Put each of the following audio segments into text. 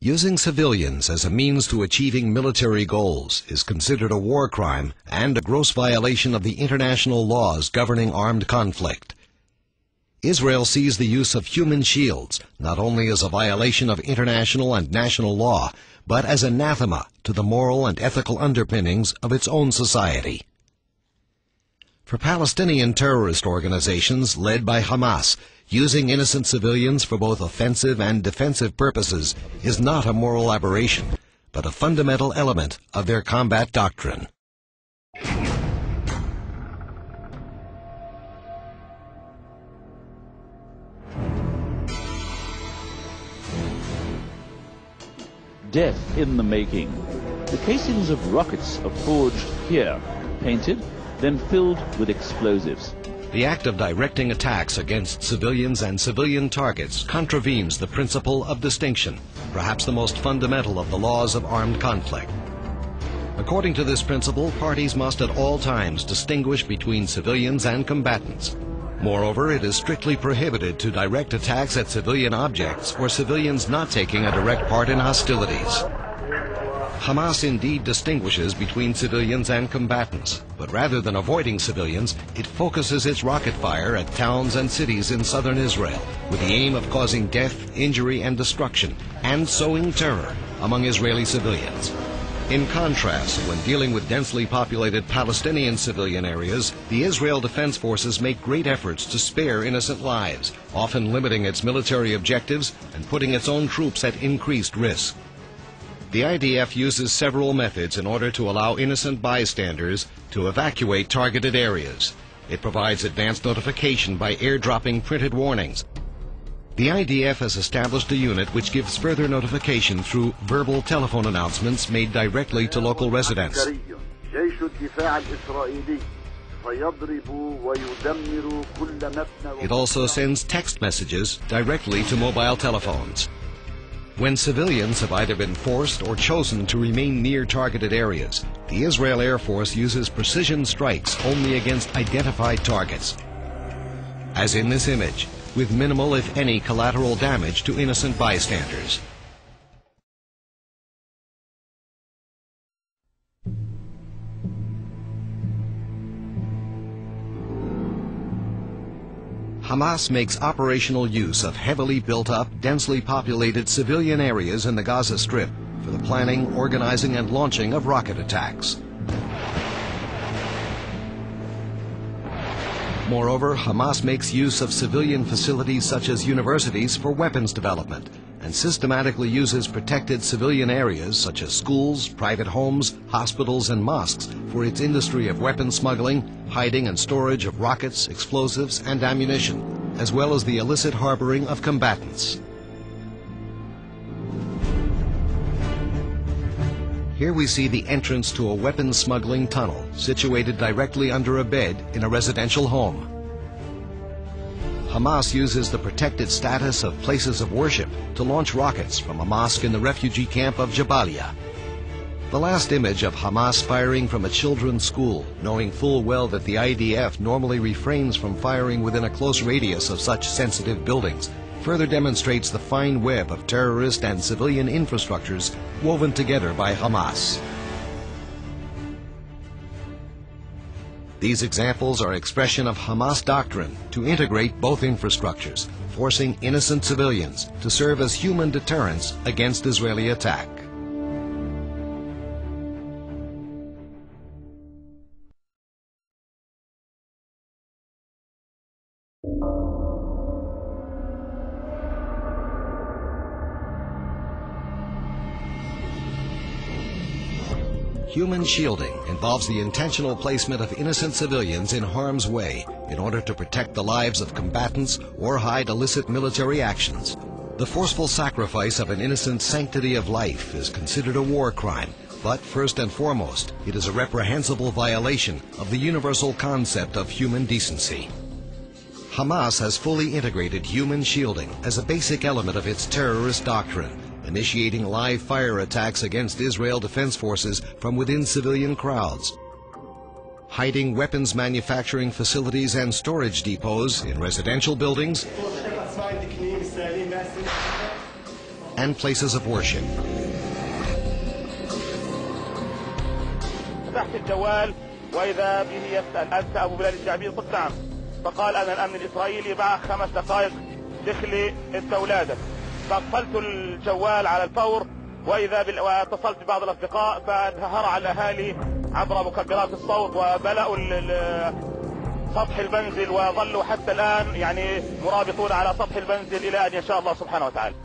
Using civilians as a means to achieving military goals is considered a war crime and a gross violation of the international laws governing armed conflict. Israel sees the use of human shields not only as a violation of international and national law, but as anathema to the moral and ethical underpinnings of its own society. For Palestinian terrorist organizations led by Hamas, using innocent civilians for both offensive and defensive purposes is not a moral aberration, but a fundamental element of their combat doctrine. Death in the making. The casings of rockets are forged here, painted, then filled with explosives. The act of directing attacks against civilians and civilian targets contravenes the principle of distinction, perhaps the most fundamental of the laws of armed conflict. According to this principle, parties must at all times distinguish between civilians and combatants. Moreover, it is strictly prohibited to direct attacks at civilian objects or civilians not taking a direct part in hostilities. Hamas indeed distinguishes between civilians and combatants, but rather than avoiding civilians, it focuses its rocket fire at towns and cities in southern Israel with the aim of causing death, injury, and destruction, and sowing terror among Israeli civilians. In contrast, when dealing with densely populated Palestinian civilian areas, the Israel Defense Forces make great efforts to spare innocent lives, often limiting its military objectives and putting its own troops at increased risk. The IDF uses several methods in order to allow innocent bystanders to evacuate targeted areas. It provides advance notification by airdropping printed warnings. The IDF has established a unit which gives further notification through verbal telephone announcements made directly to local residents. It also sends text messages directly to mobile telephones. When civilians have either been forced or chosen to remain near targeted areas, the Israel Air Force uses precision strikes only against identified targets, as in this image, with minimal, if any, collateral damage to innocent bystanders. Hamas makes operational use of heavily built-up, densely populated civilian areas in the Gaza Strip for the planning, organizing, and launching of rocket attacks. Moreover, Hamas makes use of civilian facilities such as universities for weapons development and systematically uses protected civilian areas such as schools, private homes, hospitals, and mosques for its industry of weapon smuggling, hiding and storage of rockets, explosives, and ammunition, as well as the illicit harboring of combatants. Here we see the entrance to a weapons smuggling tunnel situated directly under a bed in a residential home. Hamas uses the protected status of places of worship to launch rockets from a mosque in the refugee camp of Jabalia. The last image of Hamas firing from a children's school, knowing full well that the IDF normally refrains from firing within a close radius of such sensitive buildings, further demonstrates the fine web of terrorist and civilian infrastructures woven together by Hamas. These examples are expression of Hamas doctrine to integrate both infrastructures, forcing innocent civilians to serve as human deterrents against Israeli attack. Human shielding involves the intentional placement of innocent civilians in harm's way in order to protect the lives of combatants or hide illicit military actions. The forceful sacrifice of an innocent sanctity of life is considered a war crime, but first and foremost, it is a reprehensible violation of the universal concept of human decency. Hamas has fully integrated human shielding as a basic element of its terrorist doctrine, initiating live fire attacks against Israel Defense Forces from within civilian crowds, hiding weapons manufacturing facilities and storage depots in residential buildings, and places of worship. فتحت الجوال وإذا به يسأل أنت أبو بلال الشعبي؟ قلت نعم. فقال أنا الأمن الإسرائيلي معك 5 دقائق دخلي أنت أولادك. فقفلت الجوال على الفور واتصلت ببعض الأصدقاء فهرع الأهالي عبر مكبرات الصوت وبلأوا سطح المنزل وظلوا حتى الآن يعني مرابطون على سطح المنزل إلى أن يشاء الله سبحانه وتعالى.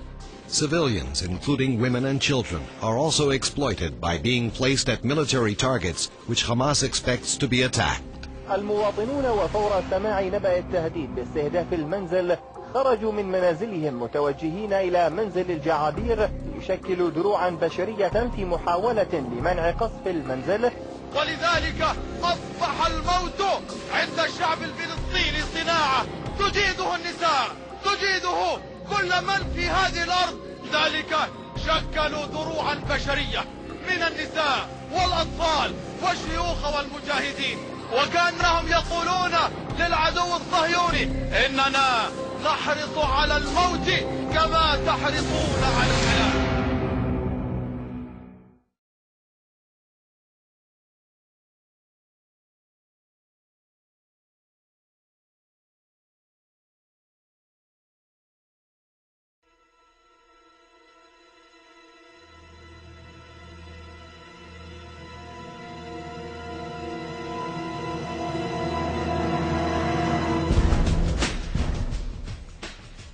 Civilians, including women and children, are also exploited by being placed at military targets which Hamas expects to be attacked. المواطنون وفور سماع نبأ التهديد باستهداف المنزل خرجوا من منازلهم متوجهين إلى منزل الجعابير يشكل دروعا بشرية في محاولة لمنع قصف المنزل. ولذلك أصبح الموت عند الشعب الفلسطيني صناعة تجيده النساء، تجيده كل من في هذه الأرض. ذلك شكلوا دروعا بشرية من النساء والأطفال والشيوخ والمجاهدين، وكأنهم يقولون للعدو الصهيوني إننا نحرص على الموت كما تحرصون على الحياة.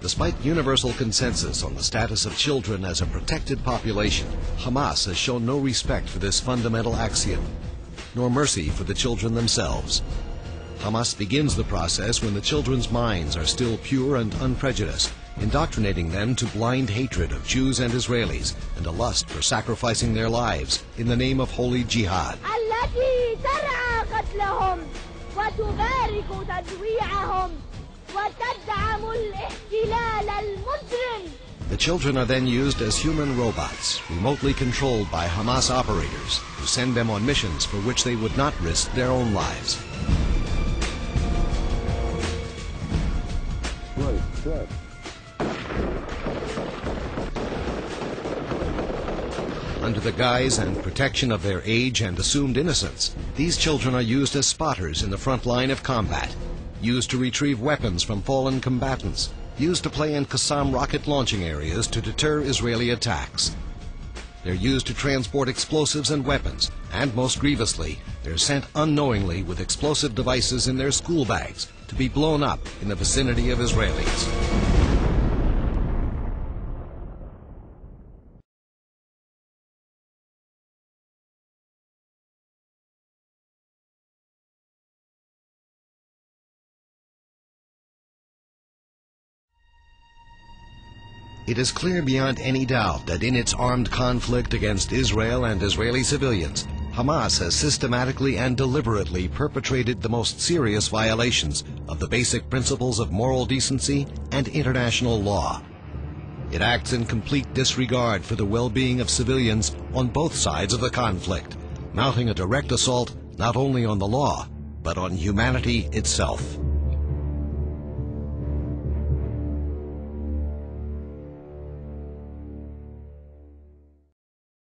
Despite universal consensus on the status of children as a protected population, Hamas has shown no respect for this fundamental axiom, nor mercy for the children themselves. Hamas begins the process when the children's minds are still pure and unprejudiced, indoctrinating them to blind hatred of Jews and Israelis and a lust for sacrificing their lives in the name of holy jihad. التي ترعى قتلهم وتبارك تجويعهم وتدعم الاحتلال المجرم. The children are then used as human robots, remotely controlled by Hamas operators, who send them on missions for which they would not risk their own lives. Under the guise and protection of their age and assumed innocence, these children are used as spotters in the front line of combat, used to retrieve weapons from fallen combatants, used to play in Qassam rocket launching areas to deter Israeli attacks. They're used to transport explosives and weapons, and most grievously, they're sent unknowingly with explosive devices in their school bags to be blown up in the vicinity of Israelis. It is clear beyond any doubt that in its armed conflict against Israel and Israeli civilians, Hamas has systematically and deliberately perpetrated the most serious violations of the basic principles of moral decency and international law. It acts in complete disregard for the well-being of civilians on both sides of the conflict, mounting a direct assault not only on the law, but on humanity itself.